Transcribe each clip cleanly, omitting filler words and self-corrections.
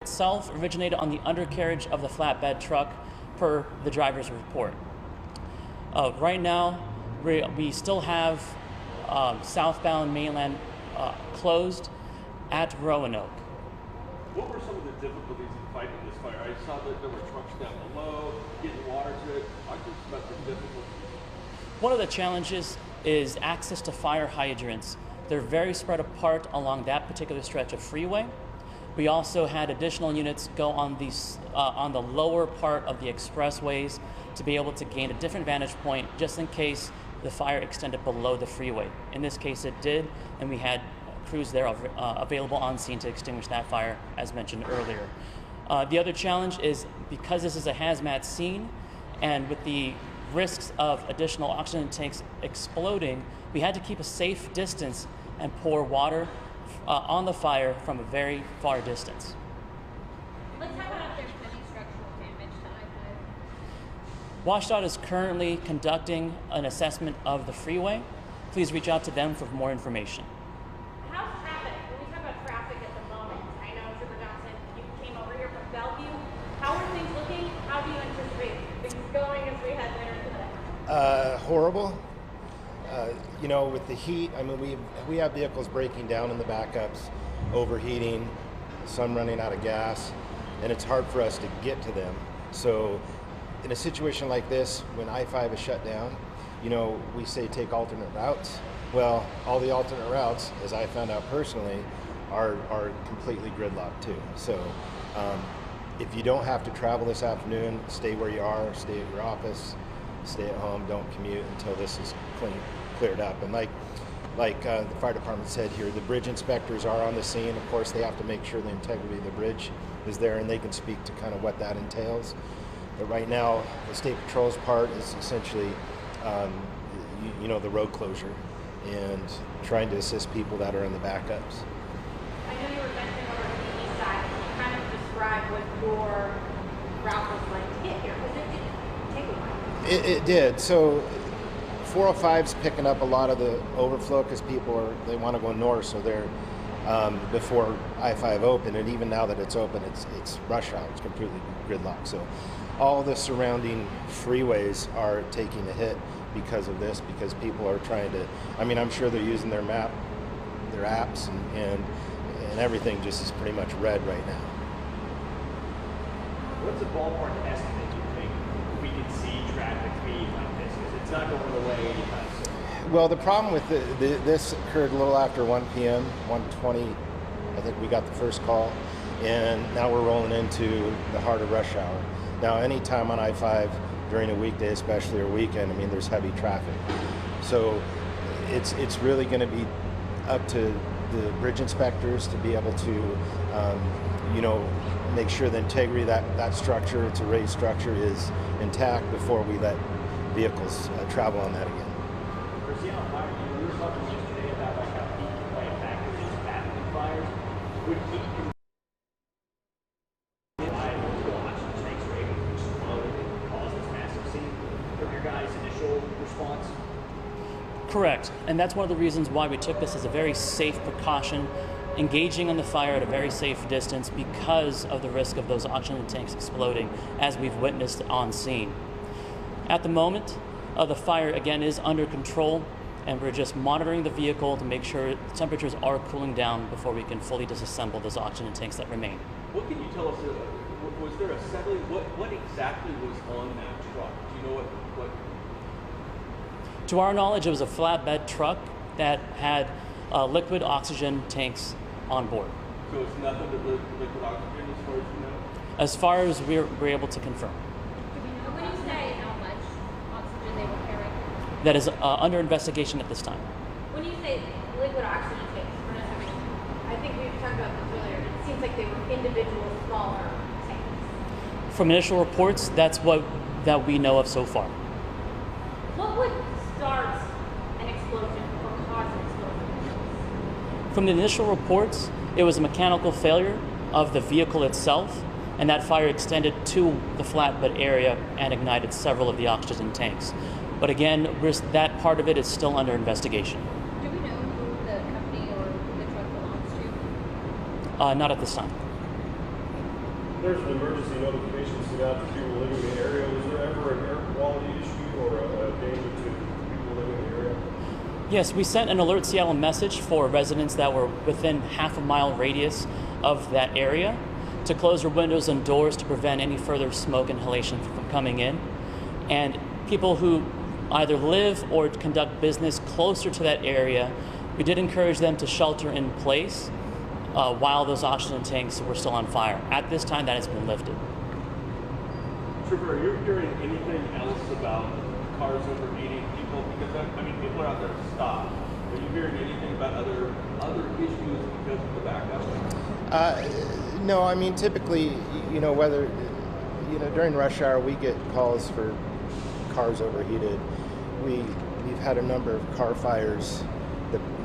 itself originated on the undercarriage of the flatbed truck per the driver's report. Right now, we still have southbound mainland closed at Roanoke. What were some of the difficulties in fighting this fire? I saw that there were trucks down below, getting water to it. Talk to us about the difficulties. One of the challenges is access to fire hydrants. They're very spread apart along that particular stretch of freeway. We also had additional units go on the lower part of the expressways to be able to gain a different vantage point just in case the fire extended below the freeway. In this case it did, and we had crews there available on scene to extinguish that fire, as mentioned earlier. The other challenge is because this is a hazmat scene, and with the risks of additional oxygen tanks exploding, we had to keep a safe distance and pour water on the fire from a very far distance. Let's talk about if there's any structural damage to I-5. WSDOT is currently conducting an assessment of the freeway. Please reach out to them for more information. How's traffic? When we talk about traffic at the moment, I know Trooper Johnson, you came over here from Bellevue. How are things looking? How do you anticipate things going as we head later today? Horrible. You know, with the heat, I mean, we have vehicles breaking down in the backups, overheating, some running out of gas, and it's hard for us to get to them. So in a situation like this, when I-5 is shut down, you know, we say take alternate routes. Well, all the alternate routes, as I found out personally, are completely gridlocked too. So if you don't have to travel this afternoon, stay where you are, stay at your office, stay at home, don't commute until this is cleared up. And like the fire department said here, the bridge inspectors are on the scene. Of course, they have to make sure the integrity of the bridge is there, and they can speak to kind of what that entails. But right now, the State Patrol's part is essentially, you know, the road closure and trying to assist people that are in the backups. I know you were venturing over to the east side. Can you kind of describe what your route was like to get here? Because it didn't take a while. It did. So 405's picking up a lot of the overflow because people they want to go north, so they're before I-5 open, and even now that it's open, it's rush hour. It's completely gridlocked. So all the surrounding freeways are taking a hit because of this, because people are trying to, I mean, I'm sure they're using their map, their apps, and everything just is pretty much red right now. What's a ballpark estimate you think we could see traffic being like this? Because it's not going away anytime soon. Well, the problem with this occurred a little after 1 p.m., 1:20, I think we got the first call, and now we're rolling into the heart of rush hour. Now, anytime on I-5 during a weekday, especially, or weekend, I mean, there's heavy traffic. So it's really going to be up to the bridge inspectors to be able to, you know, make sure the integrity of that structure, it's a raised structure, is intact before we let vehicles travel on that again. For Seattle Fire, we were talking yesterday about like how heat can play a factor in happening fires. Would heat oxygen tanks were able to explode and cause this massive scene from your guys' initial response? Correct, and that's one of the reasons why we took this as a very safe precaution, engaging on the fire at a very safe distance because of the risk of those oxygen tanks exploding, as we've witnessed on scene. At the moment, the fire again is under control, and we're just monitoring the vehicle to make sure temperatures are cooling down before we can fully disassemble those oxygen tanks that remain. What can you tell us? Was there a settling? What exactly was on that truck? Do you know what? To our knowledge, it was a flatbed truck that had liquid oxygen tanks on board. So it's nothing but liquid oxygen as far as you know? As far as we're able to confirm. Do we know when you say how much oxygen they were carrying? That is under investigation at this time. When you say liquid oxygen tanks, we're not having, I think we've talked about this earlier. It seems like they were individual smaller tanks. From initial reports, that's what that we know of so far. What would start an explosion or cause an explosion? From the initial reports, it was a mechanical failure of the vehicle itself, and that fire extended to the flatbed area and ignited several of the oxygen tanks. But again, that part of it is still under investigation. Do we know who the company or the truck belongs to? Not at this time. there's an emergency notification sent out to people living in the area. Was there ever an air quality issue or a danger to people living in the area? Yes, we sent an Alert Seattle message for residents that were within half a mile radius of that area to close their windows and doors to prevent any further smoke inhalation from coming in. And people who either live or conduct business closer to that area, we did encourage them to shelter in place while those oxygen tanks were still on fire. At this time, that has been lifted. Trevor, are you hearing anything else about cars overheating people? Because I mean, people are out there to stop. Are you hearing anything about other issues because of the backup? No, I mean, typically, whether, during rush hour, we get calls for cars overheated. We've had a number of car fires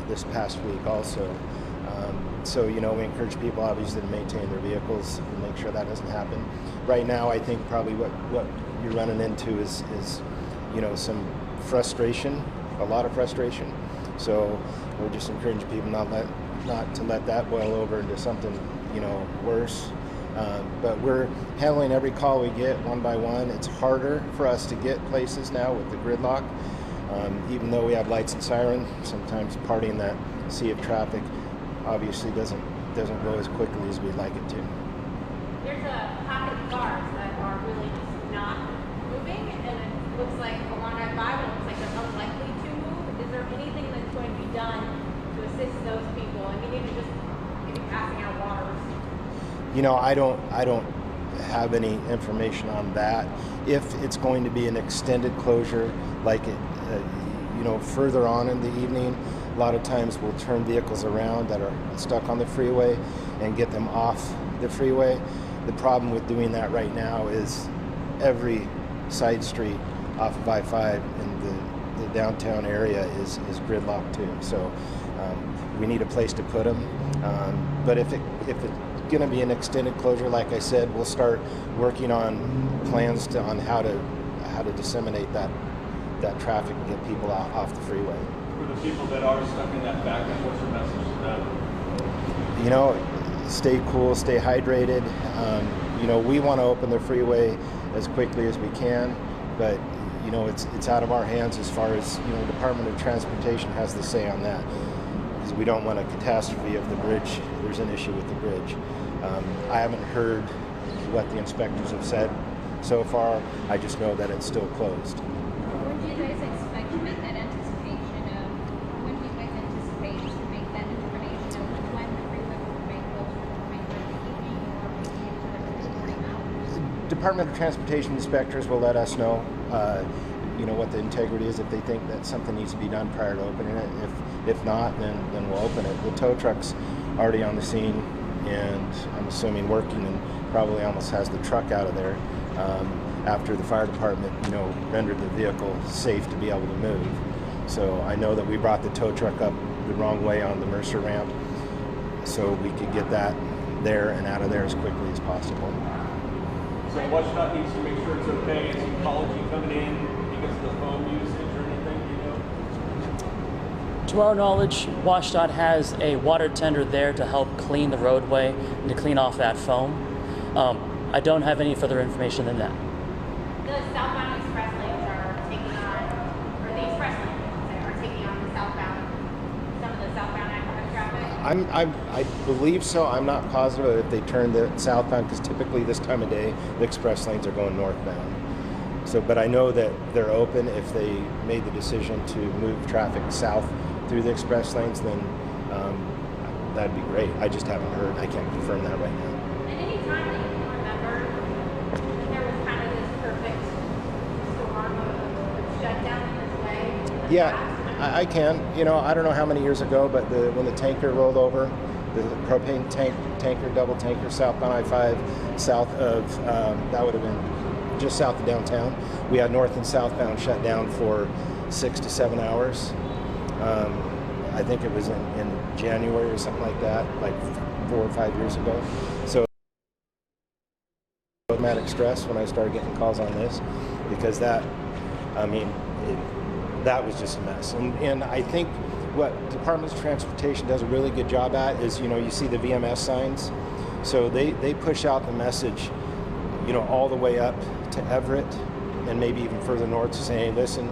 this past week also. So, we encourage people obviously to maintain their vehicles and make sure that doesn't happen. Right now, I think probably what you're running into is some frustration, a lot of frustration. So we're just encouraging people not to let that boil over into something, worse. But we're handling every call we get one by one. It's harder for us to get places now with the gridlock. Even though we have lights and siren, sometimes parting that sea of traffic obviously doesn't go as quickly as we'd like it to. There's a pocket of cars that are really just not moving, and it looks like along I-5, it looks like they're unlikely to move. Is there anything that's going to be done to assist those people? I mean, even just maybe passing out waters. I don't have any information on that. If it's going to be an extended closure, like it, further on in the evening, a lot of times we'll turn vehicles around that are stuck on the freeway and get them off the freeway. The problem with doing that right now is every side street off of I-5 in the downtown area is gridlocked too. So we need a place to put them. But if it's going to be an extended closure, like I said, we'll start working on plans on how to disseminate that traffic and get people off the freeway. For the people that are stuck in that backup, what's your message to them? Stay cool, stay hydrated. We want to open the freeway as quickly as we can, but it's out of our hands as far as Department of Transportation has the say on that, because we don't want a catastrophe if the bridge, there's an issue with the bridge. I haven't heard what the inspectors have said so far. I just know that it's still closed. When do you guys expect to make that anticipation of, when do you guys anticipate to make that determination of when the freeway will remain closed for the remainder of the evening or maybe into the morning hours? Department of Transportation inspectors will let us know, what the integrity is, if they think that something needs to be done prior to opening it. If not, then we'll open it. The tow truck's already on the scene, and I'm assuming working, and probably almost has the truck out of there after the fire department, rendered the vehicle safe to be able to move. So I know that we brought the tow truck up the wrong way on the Mercer ramp, so we could get that there and out of there as quickly as possible. So WSDOT needs to make sure it's okay. Is ecology coming in because of the foam usage or anything, To our knowledge, WSDOT has a water tender there to help clean the roadway and to clean off that foam. I don't have any further information than that. The southbound express lanes are taking on, or the express lanes are taking on the southbound, some of the southbound traffic. I believe so. I'm not positive if they turn the southbound, because typically this time of day the express lanes are going northbound. So, but I know that they're open. If they made the decision to move traffic south through the express lanes, then that'd be great. I just haven't heard. I can't confirm that right now. At any time that you can remember, there was kind of this perfect storm of shutdown in this way. Yeah, I can. I don't know how many years ago, but when the tanker rolled over, the propane tanker, double tanker, southbound I-5, south of, that would have been just south of downtown. We had north and southbound shut down for 6 to 7 hours. I think it was in January or something like that, like 4 or 5 years ago. So automatic stress when I started getting calls on this, because that was just a mess. And I think what Department of Transportation does a really good job at is, you see the VMS signs. So they push out the message, all the way up to Everett and maybe even further north, saying, listen,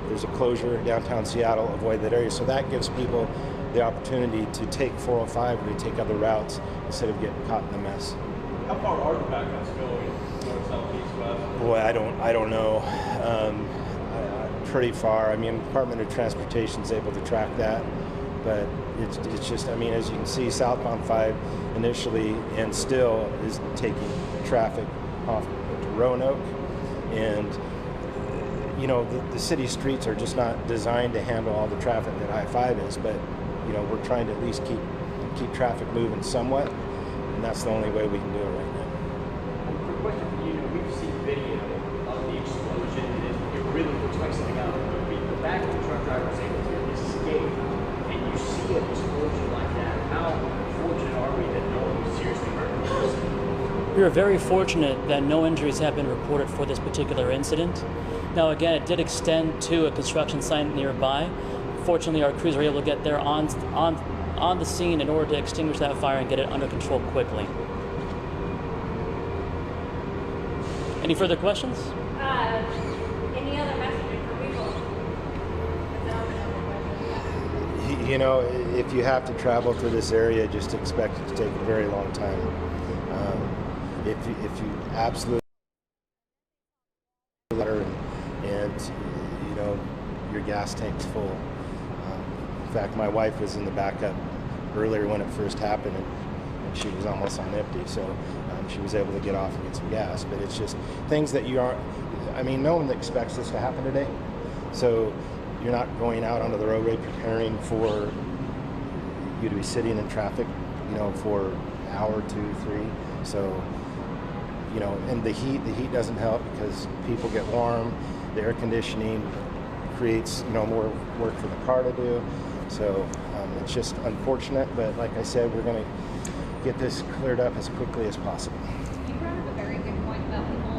there's a closure downtown Seattle, avoid that area. So that gives people the opportunity to take 405 or to take other routes instead of getting caught in the mess. How far are the backups going? North, south, east, west? Boy, I don't know. Pretty far. I mean, Department of Transportation is able to track that, but it's just, as you can see, southbound 5 initially and still is taking traffic off to Roanoke, and the city streets are just not designed to handle all the traffic that I-5 is, but we're trying to at least keep traffic moving somewhat, and that's the only way we can do it right now. Quick question for you. We've seen video of the explosion, and it really looks like something out of a movie. The back of the truck driver is able to escape, and you see an explosion like that. How fortunate are we that no one was seriously hurt? We are very fortunate that no injuries have been reported for this particular incident. Now again, it did extend to a construction site nearby. Fortunately, our crews were able to get there on the scene in order to extinguish that fire and get it under control quickly. Any further questions? Any other messaging for people? If you have to travel through this area, just expect it to take a very long time. If you absolutely and your gas tank's full. In fact, my wife was in the backup earlier when it first happened, and she was almost on empty, so she was able to get off and get some gas. But it's just things that you aren't, no one expects this to happen today, so you're not going out onto the roadway preparing for you to be sitting in traffic, for an hour, 2, 3. So, and the heat doesn't help because people get warm. The air conditioning creates, more work for the car to do. So it's just unfortunate, but like I said, we're going to get this cleared up as quickly as possible. You brought up a very good point about people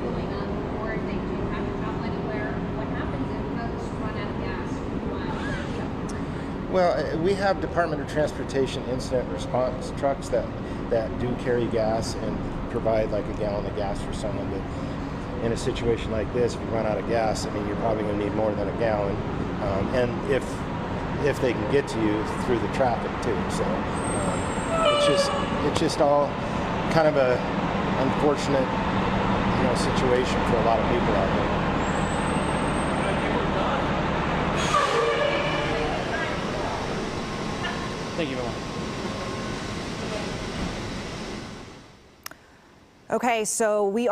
going on board. They do have to travel anywhere. What happens if folks run out of gas while they're shoveling? Well, we have Department of Transportation incident response trucks that do carry gas and provide like a gallon of gas for someone. But in a situation like this, if you run out of gas, you're probably going to need more than a gallon. And if they can get to you through the traffic too. So it's just all kind of a unfortunate, situation for a lot of people out there. Thank you very much. Okay, so we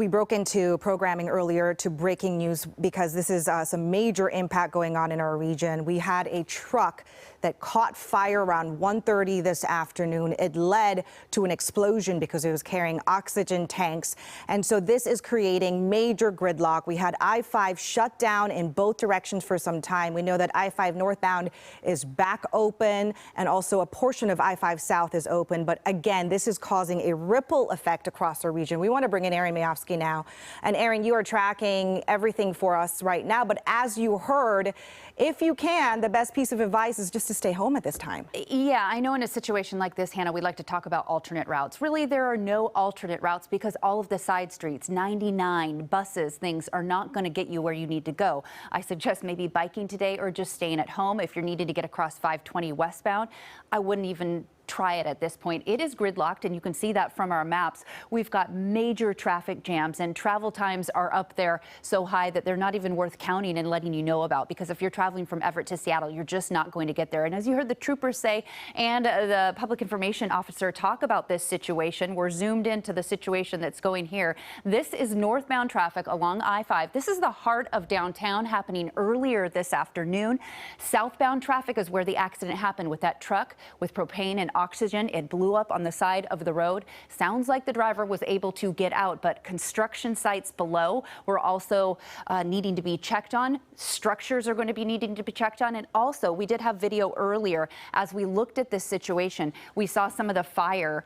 broke into programming earlier to breaking news because this is some major impact going on in our region. We had a truck that caught fire around 1:30 this afternoon. It led to an explosion because it was carrying oxygen tanks. And so this is creating major gridlock. We had I-5 shut down in both directions for some time. We know that I-5 northbound is back open, and also a portion of I-5 south is open. But again, this is causing a ripple effect across our region. We want to bring in Aaron Mayofsky now. And Aaron, you are tracking everything for us right now. But as you heard, if you can, the best piece of advice is just to stay home at this time. Yeah, I know in a situation like this, Hannah, we like to talk about alternate routes. Really, there are no alternate routes because all of the side streets, 99, buses, things are not going to get you where you need to go. I suggest maybe biking today or just staying at home. If you're needed to get across 520 westbound, I wouldn't even try it at this point. It is gridlocked, and you can see that from our maps. We've got major traffic jams, and travel times are up there so high that they're not even worth counting and letting you know about, because if you're traveling from Everett to Seattle, you're just not going to get there. And as you heard the troopers say and the public information officer talk about this situation, we're zoomed into the situation that's going here. This is northbound traffic along I-5. This is the heart of downtown, happening earlier this afternoon. Southbound traffic is where the accident happened with that truck with propane and oxygen. It blew up on the side of the road. Sounds like the driver was able to get out, but construction sites below were also needing to be checked on. Structures are going to be needing to be checked on. And also, we did have video earlier as we looked at this situation. We saw some of the fire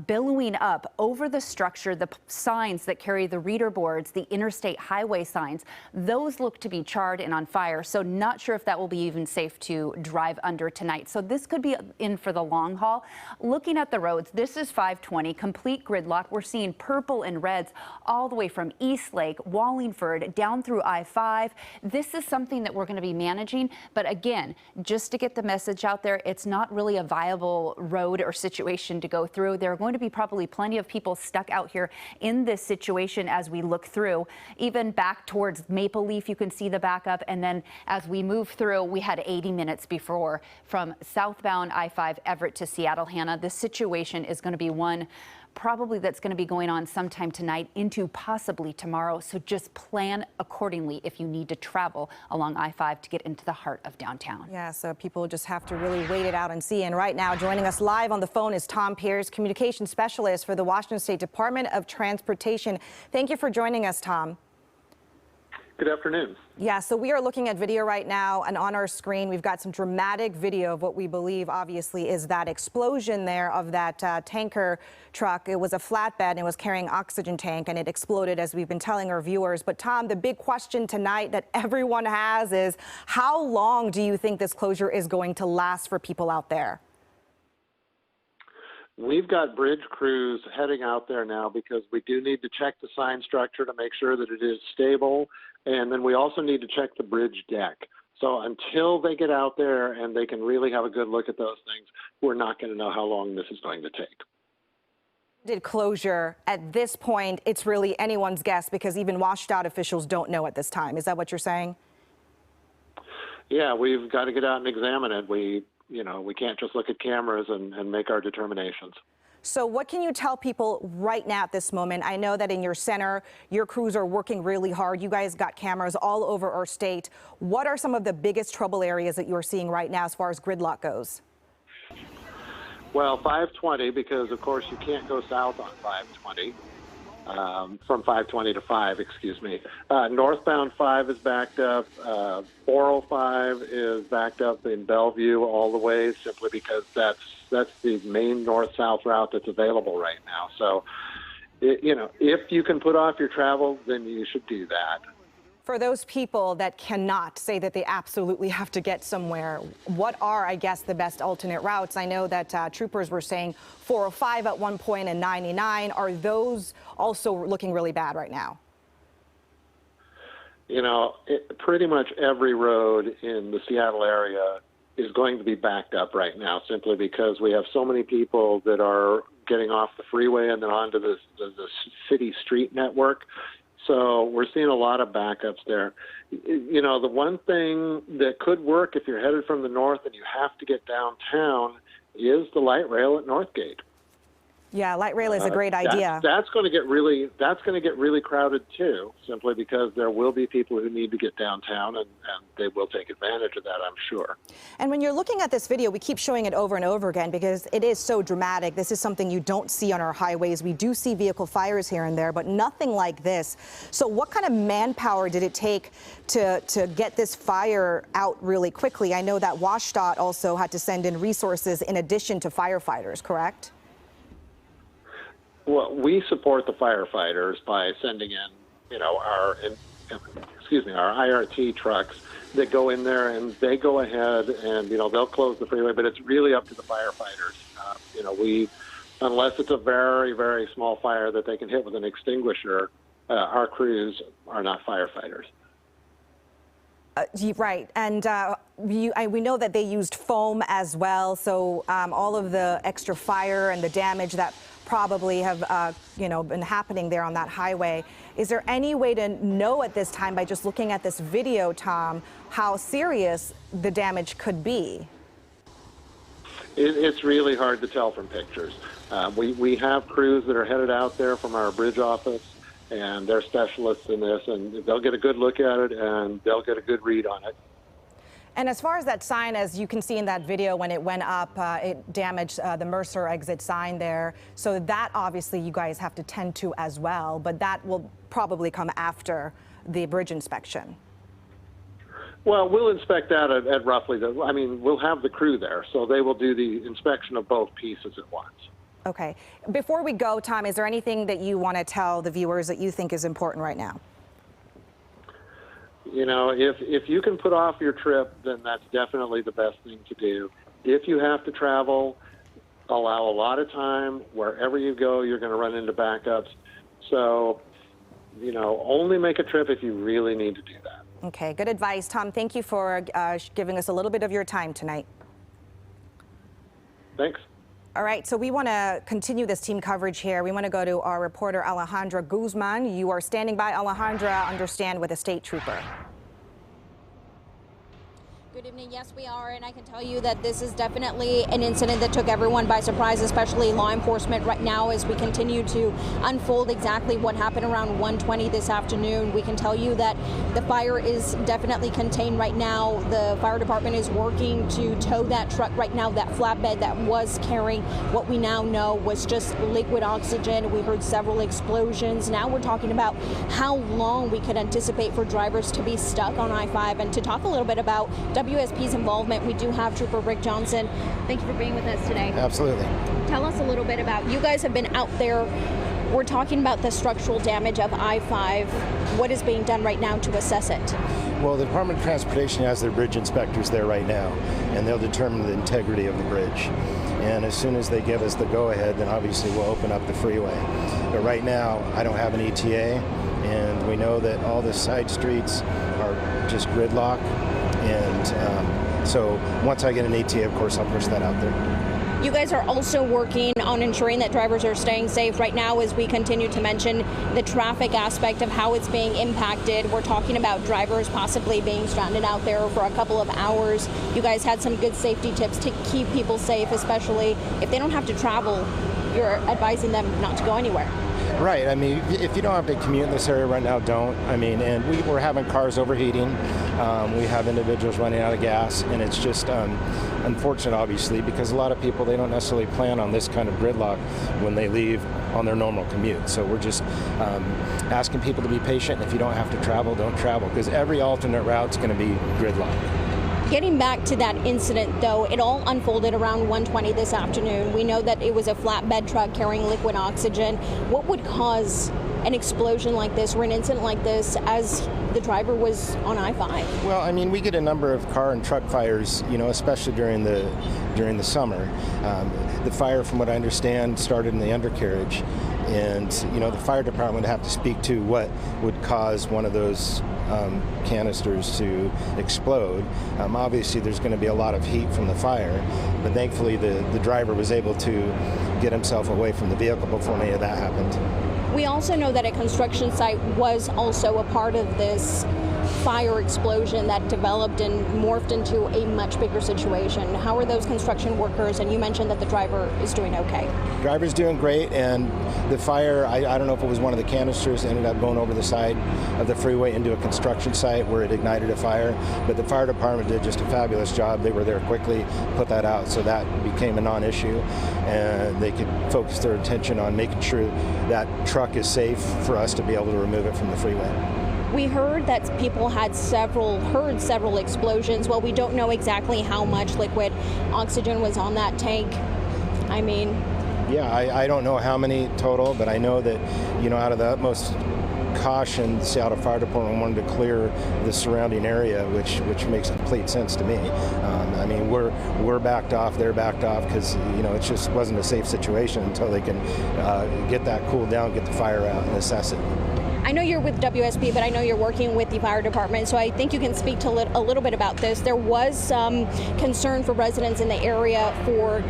billowing up over the structure, the signs that carry the reader boards, the interstate highway signs. Those look to be charred and on fire. So not sure if that will be even safe to drive under tonight. So this could be in for the long haul. Looking at the roads, this is 520, complete gridlock. We're seeing purple and reds all the way from East Lake, Wallingford, down through I-5. This is something that we're going to be managing. But again, just to get the message out there, it's not really a viable road or situation to go through. There are going to be probably plenty of people stuck out here in this situation as we look through. Even back towards Maple Leaf, you can see the backup. And then as we move through, we had 80 minutes before from southbound I-5 Everett to Seattle. Hannah, this situation is going to be one probably that's going to be going on sometime tonight into possibly tomorrow. So just plan accordingly if you need to travel along I-5 to get into the heart of downtown. Yeah, so people just have to really wait it out and see. And right now, joining us live on the phone is Tom Pierce, communications specialist for the Washington State Department of Transportation. Thank you for joining us, Tom. Good afternoon. Yeah, so we are looking at video right now, and on our screen, we've got some dramatic video of what we believe, obviously, is that explosion there of that tanker truck. It was a flatbed and it was carrying oxygen tank, and it exploded, as we've been telling our viewers. But Tom, the big question tonight that everyone has is, how long do you think this closure is going to last for people out there? We've got bridge crews heading out there now because we do need to check the sign structure to make sure that it is stable. And then we also need to check the bridge deck. So until they get out there and they can really have a good look at those things, we're not going to know how long this is going to take. Did closure at this point, it's really anyone's guess because even WSDOT officials don't know at this time. Is that what you're saying? Yeah, we've got to get out and examine it. We can't just look at cameras and make our determinations. So what can you tell people right now at this moment? I know that in your center, your crews are working really hard. You guys got cameras all over our state. What are some of the biggest trouble areas that you're seeing right now as far as gridlock goes? Well, 520, because of course you can't go south on 520. From 520 to 5, excuse me. Northbound 5 is backed up. 405 is backed up in Bellevue all the way, simply because that's the main north-south route that's available right now. So, if you can put off your travel, then you should do that. For those people that cannot say that they absolutely have to get somewhere, what are, I guess, the best alternate routes? I know that troopers were saying 405 at one point and 99. Are those also looking really bad right now? Pretty much every road in the Seattle area is going to be backed up right now, simply because we have so many people that are getting off the freeway and then onto the city street network. So we're seeing a lot of backups there. The one thing that could work if you're headed from the north and you have to get downtown is the light rail at Northgate. Yeah, light rail is a great idea. That's going to get really crowded too, simply because there will be people who need to get downtown, and they will take advantage of that, I'm sure. And when you're looking at this video, we keep showing it over and over again because it is so dramatic. This is something you don't see on our highways. We do see vehicle fires here and there, but nothing like this. So what kind of manpower did it take to get this fire out really quickly? I know that WSDOT also had to send in resources in addition to firefighters, correct? Well, we support the firefighters by sending in, our IRT trucks that go in there, and they go ahead and, they'll close the freeway, but it's really up to the firefighters. Unless it's a very, very small fire that they can hit with an extinguisher, our crews are not firefighters. Right, and we know that they used foam as well, so all of the extra fire and the damage that probably have been happening there on that highway. Is there any way to know at this time, by just looking at this video, Tom, how serious the damage could be? It's really hard to tell from pictures. We have crews that are headed out there from our bridge office, and they're specialists in this, and they'll get a good look at it, and they'll get a good read on it. And as far as that sign, as you can see in that video, when it went up, it damaged the Mercer exit sign there. So that obviously you guys have to tend to as well, but that will probably come after the bridge inspection. Well, we'll inspect that at roughly we'll have the crew there, so they will do the inspection of both pieces at once. Okay. Before we go, Tom, is there anything that you want to tell the viewers that you think is important right now? If you can put off your trip, then that's definitely the best thing to do. If you have to travel, allow a lot of time. Wherever you go, you're going to run into backups. So, only make a trip if you really need to do that. Okay, good advice. Tom, thank you for giving us a little bit of your time tonight. Thanks. All right, so we want to continue this team coverage here. We want to go to our reporter, Alejandra Guzman. You are standing by, Alejandra, understand, with a state trooper. Good evening. Yes, we are, and I can tell you that this is definitely an incident that took everyone by surprise, especially law enforcement right now as we continue to unfold exactly what happened around 1:20 this afternoon. We can tell you that the fire is definitely contained right now. The fire department is working to tow that truck right now, that flatbed that was carrying what we now know was just liquid oxygen. We heard several explosions. Now we're talking about how long we could anticipate for drivers to be stuck on I-5. And to talk a little bit about WSP's involvement, we do have Trooper Rick Johnson. Thank you for being with us today. Absolutely. Tell us a little bit about, you guys have been out there. We're talking about the structural damage of I-5. What is being done right now to assess it? Well, the Department of Transportation has their bridge inspectors there right now, and they'll determine the integrity of the bridge. And as soon as they give us the go-ahead, then obviously we'll open up the freeway. But right now, I don't have an ETA, and we know that all the side streets are just gridlock. And so once I get an ETA, of course, I'll push that out there. You guys are also working on ensuring that drivers are staying safe right now as we continue to mention the traffic aspect of how it's being impacted. We're talking about drivers possibly being stranded out there for a couple of hours. You guys had some good safety tips to keep people safe, especially if they don't have to travel. You're advising them not to go anywhere. Right. I mean, if you don't have to commute in this area right now, don't. I mean, and we're having cars overheating. We have individuals running out of gas, and it's just unfortunate, obviously, because a lot of people, they don't necessarily plan on this kind of gridlock when they leave on their normal commute. So we're just asking people to be patient. If you don't have to travel, don't travel, because every alternate route is going to be gridlock. Getting back to that incident, though, it all unfolded around 1:20 this afternoon. We know that it was a flatbed truck carrying liquid oxygen. What would cause an explosion like this or an incident like this as the driver was on I-5? Well, I mean, we get a number of car and truck fires, especially during the summer. The fire, from what I understand, started in the undercarriage. And, the fire department would have to speak to what would cause one of those canisters to explode. Obviously, there's going to be a lot of heat from the fire, but thankfully the driver was able to get himself away from the vehicle before any of that happened. We also know that a construction site was also a part of this fire explosion that developed and morphed into a much bigger situation. How are those construction workers? And you mentioned that the driver is doing okay. Driver's doing great, and the fire, I don't know if it was one of the canisters, ended up going over the side of the freeway into a construction site where it ignited a fire, but the fire department did just a fabulous job. They were there quickly, put that out, so that became a non-issue, and they could focus their attention on making sure that truck is safe for us to be able to remove it from the freeway. We heard that people had heard several explosions. Well, we don't know exactly how much liquid oxygen was on that tank. I mean... Yeah, I don't know how many total, but I know that, out of the utmost caution, the Seattle Fire Department wanted to clear the surrounding area, which makes complete sense to me. I mean, we're backed off, they're backed off, because, it just wasn't a safe situation until they can get that cooled down, get the fire out, and assess it. I know you're with WSP, but I know you're working with the fire department, so I think you can speak to a little bit about this. There was some concern for residents in the area for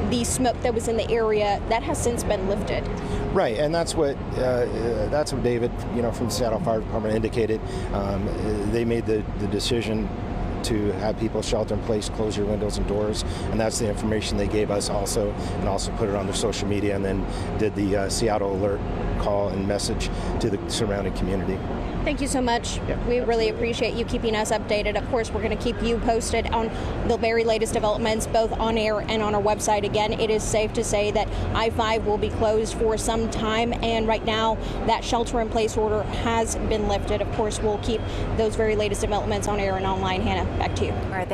the smoke that was in the area. That has since been lifted. Right, and that's what David, from the Seattle Fire Department indicated. They made the decision to have people shelter in place, close your windows and doors, and that's the information they gave us also, and also put it on their social media, and then did the Seattle alert call and message to the surrounding community. Thank you so much. Yeah, we really appreciate you keeping us updated. Of course, we're going to keep you posted on the very latest developments, both on air and on our website. Again, it is safe to say that I-5 will be closed for some time, and right now that shelter-in-place order has been lifted. Of course, we'll keep those very latest developments on air and online. Hannah, back to you. All right.